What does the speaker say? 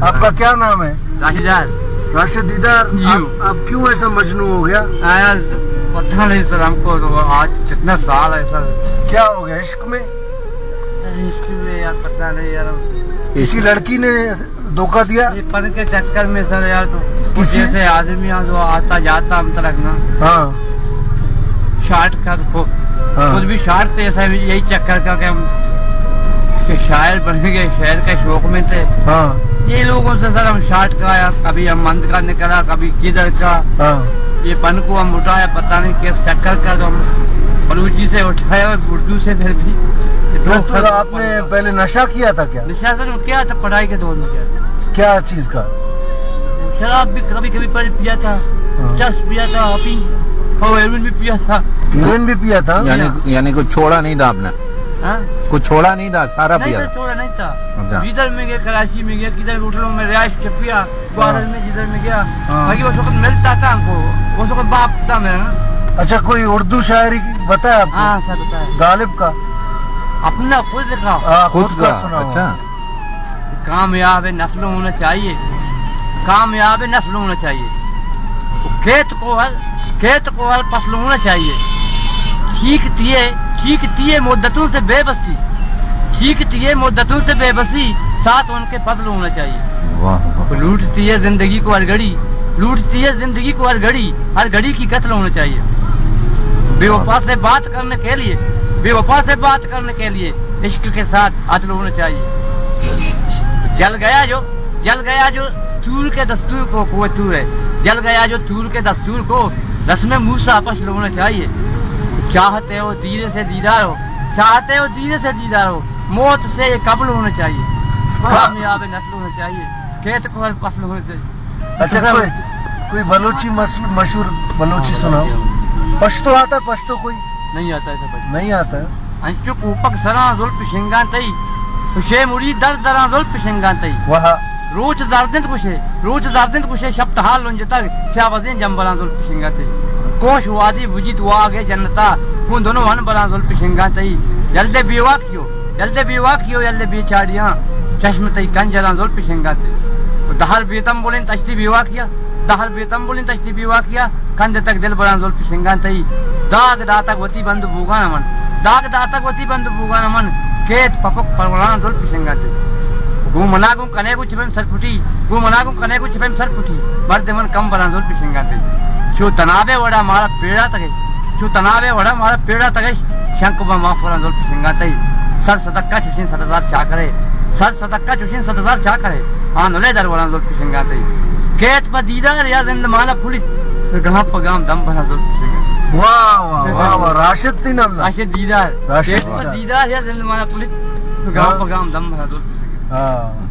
आपका क्या नाम है? राशिद दीदार। आप क्यों ऐसा मजनू हो गया? यार पता नहीं सर हमको, तो आज कितना साल है सर। क्या हो गया इश्क में? इश्क में यार पता नहीं यार, किसी लड़की ने धोखा दिया? ये पन के चक्कर में सर यार, तो किसी से आदमी जो आता जाता हम तरह ना। हाँ शार्ट का तो हाँ। खुद भी शार्ट थे, ऐसा यही चक्कर का कि हम शायर बनेंगे, शहर के शौक में थे। हाँ ये लोगों से सर हम शार्ट कराया, कभी हम मंद का निकला, कभी किधर का। हाँ। ये पन को हम उठाया, पता नहीं किस चक्कर का, तो हम बलूची से उठाया और उर्दू से फिर भी। तो आपने पहले नशा किया था क्या? नशा सर क्या था, पढ़ाई के दौर में किया था। क्या चीज का? शराब भी कभी कभी पिया था, चस पिया था, और हेरोइन भी पिया था। हेरोइन भी पिया था? यानी कुछ छोड़ा नहीं था आपने? कुछ छोड़ा नहीं था, सारा नहीं पिया? छोड़ा नहीं था। जिधर में गया, कराची में गया, किधर होटलों में रिहाइश के पिया, ग्वालियर में जिधर में गया, बाकी उस वक्त मिलता था हमको, उस वक्त बाप था मेरा। अच्छा कोई उर्दू शायरी बताया आपको? हाँ सर बताया। गालिब का? अपना खुद लिखा। खुद का सुना? अच्छा। कामयाब नस्ल होना चाहिए, कामयाब नस्ल होना चाहिए, खेत को हर फसल होना चाहिए। चीखती है मुद्दतों से बेबसी, चीखती है मुद्दतों से बेबसी, साथ उनके फजल होना चाहिए। लूटती है जिंदगी को हर घड़ी, लूटती है जिंदगी को हर घड़ी की कत्ल होना चाहिए। बेवफा से बात करने के लिए, बेवफा से बात करने के लिए इश्क के साथ अदल होना चाहिए। जल गया जो तूर के दस्तूर को, वो तूर है, जल गया जो तूर के दस्तूर को, रस्म मूसा पसल होना चाहिए। चाहते हो धीरे से दीदार हो, चाहते हो धीरे से दीदार हो, मौत से ये कबल होना चाहिए। कामयाब नस्ल होना चाहिए, खेत को हर फसल होना चाहिए। अच्छा कोई बलोची मशहूर बलोची सुनाओ। पश्तो आता है? पश्तो कोई नहीं आता है? नहीं आता है। अंचुक ऊपक सरा जुल्फ शिंगान तई, खुशे मुड़ी दर दरा जुल्फ शिंगान तई, वाह। रोज दर्दिंद खुशे शब्द हाल उन तक शाबज़ीन जंबला जुल्फ शिंगान तई, कोश वादी बुजी दुआ आगे जन्नता, उन दोनों वन बला जुल्फ शिंगान तई, जल्दे बेवा कियो, जल्दे बेचाड़ियां, चश्म तई कंजरा जुल्फ शिंगान तई, दहर बेतम बोलें तश्ती बेवा किया, दहर बेतम बोलें तश्ती बेवा किया, कंध तक दिल बला जुल्फ शिंगान तई, दाग दातक वती बंद बुगा नमन, दाग दातक वती बंद बुगा नमन, खेत पपक परवरान जुल्फ शिंगान तई, गुमनागु कने को छिपम सरपुटी, गुमनागु कने को छिपम सरपुटी, बर्दमन कम बला जुल्फ शिंगान तई, छो तनावे वड़ा मारा पेड़ा तक, छो तनावे वड़ा मारा पेड़ा तक, शंक बा माफरा जुल्फ शिंगान तई, सर सदक्का चुशिन सतदार छा करे, सर सदक्का चुशिन सतदार छा करे, आनुले दर वड़ा जुल्फ शिंगान तई, खेत पर दीदार या जिंद माला फुली, गांव पगाम दम बना जुल्फ शिंगान। वाह वाह वाह वाह। राशिद थी नाम? राशिद दीदार। खेत पर दीदार या जिंद माला फुली, गांव पगाम दम बना जुल्फ शिंगान। हाँ।